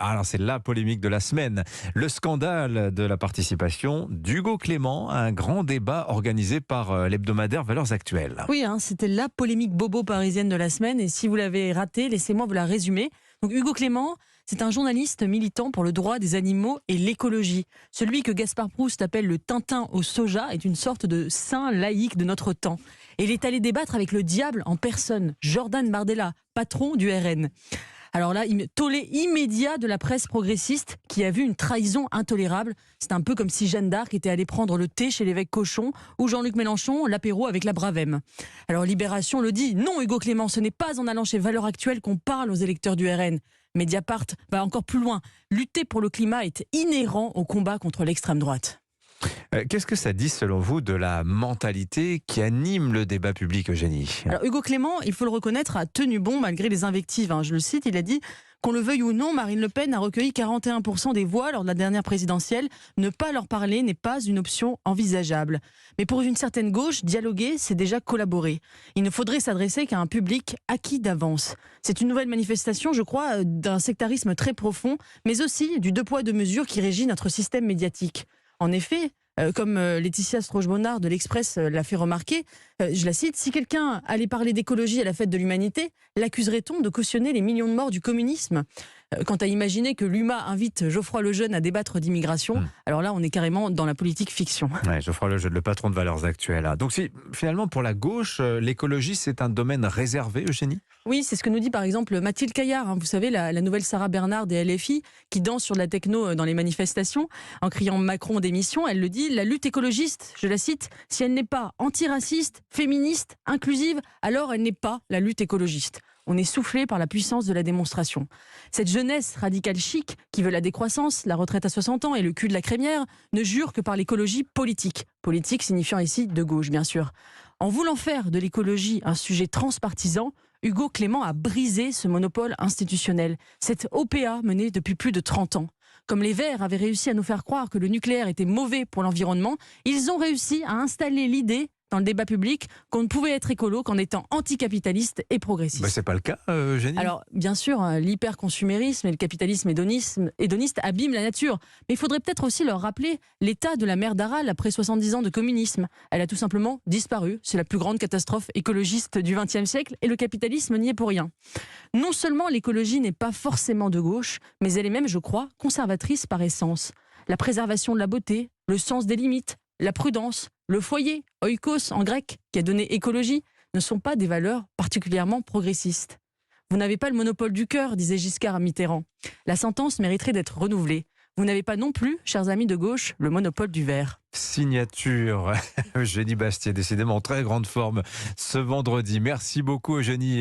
Alors c'est la polémique de la semaine, le scandale de la participation d'Hugo Clément à un grand débat organisé par l'hebdomadaire Valeurs Actuelles. Oui, c'était la polémique bobo parisienne de la semaine. Et si vous l'avez raté, laissez-moi vous la résumer. Donc Hugo Clément, c'est un journaliste militant pour le droit des animaux et l'écologie. Celui que Gaspard Proust appelle le Tintin au soja est une sorte de saint laïque de notre temps. Et il est allé débattre avec le diable en personne, Jordan Bardella, patron du RN. Alors là, tollé immédiat de la presse progressiste qui a vu une trahison intolérable. C'est un peu comme si Jeanne d'Arc était allée prendre le thé chez l'évêque Cochon ou Jean-Luc Mélenchon l'apéro avec la Bravem. Alors Libération le dit, non Hugo Clément, ce n'est pas en allant chez Valeurs Actuelles qu'on parle aux électeurs du RN. Mediapart va encore plus loin. Lutter pour le climat est inhérent au combat contre l'extrême droite. Qu'est-ce que ça dit selon vous de la mentalité qui anime le débat public, Eugénie ? Alors Hugo Clément, il faut le reconnaître, a tenu bon malgré les invectives. Je le cite, il a dit « Qu'on le veuille ou non, Marine Le Pen a recueilli 41% des voix lors de la dernière présidentielle. Ne pas leur parler n'est pas une option envisageable. Mais pour une certaine gauche, dialoguer, c'est déjà collaborer. Il ne faudrait s'adresser qu'à un public acquis d'avance. C'est une nouvelle manifestation, je crois, d'un sectarisme très profond, mais aussi du deux poids deux mesures qui régit notre système médiatique. En effet, comme Laetitia Strauch-Bonnard de l'Express l'a fait remarquer, je la cite, « Si quelqu'un allait parler d'écologie à la fête de l'humanité, l'accuserait-on de cautionner les millions de morts du communisme ?» Quant à imaginer que l'UMA invite Geoffroy Lejeune à débattre d'immigration, alors là on est carrément dans la politique fiction. Ouais, Geoffroy Lejeune, le patron de Valeurs Actuelles. Donc si, finalement pour la gauche, l'écologie c'est un domaine réservé, Eugénie ? Oui, c'est ce que nous dit par exemple Mathilde Caillard, vous savez, la nouvelle Sarah Bernard des LFI, qui danse sur de la techno dans les manifestations, en criant Macron démission. Elle le dit, la lutte écologiste, je la cite, si elle n'est pas antiraciste, féministe, inclusive, alors elle n'est pas la lutte écologiste. On est soufflé par la puissance de la démonstration. Cette jeunesse radicale chic, qui veut la décroissance, la retraite à 60 ans et le cul de la crémière, ne jure que par l'écologie politique. Politique signifiant ici de gauche, bien sûr. En voulant faire de l'écologie un sujet transpartisan, Hugo Clément a brisé ce monopole institutionnel, cette OPA menée depuis plus de 30 ans. Comme les Verts avaient réussi à nous faire croire que le nucléaire était mauvais pour l'environnement, ils ont réussi à installer l'idée dans le débat public qu'on ne pouvait être écolo qu'en étant anticapitaliste et progressiste. C'est pas le cas, Eugénie ? Alors, bien sûr, l'hyperconsumérisme et le capitalisme hédoniste abîment la nature. Mais il faudrait peut-être aussi leur rappeler l'état de la mer d'Aral après 70 ans de communisme. Elle a tout simplement disparu. C'est la plus grande catastrophe écologiste du XXe siècle et le capitalisme n'y est pour rien. Non seulement l'écologie n'est pas forcément de gauche, mais elle est même, je crois, conservatrice par essence. La préservation de la beauté, le sens des limites, la prudence, le foyer, oikos en grec, qui a donné écologie, ne sont pas des valeurs particulièrement progressistes. Vous n'avez pas le monopole du cœur, disait Giscard à Mitterrand. La sentence mériterait d'être renouvelée. Vous n'avez pas non plus, chers amis de gauche, le monopole du verre. Signature, Eugénie Bastier, décidément en très grande forme ce vendredi. Merci beaucoup, Eugénie.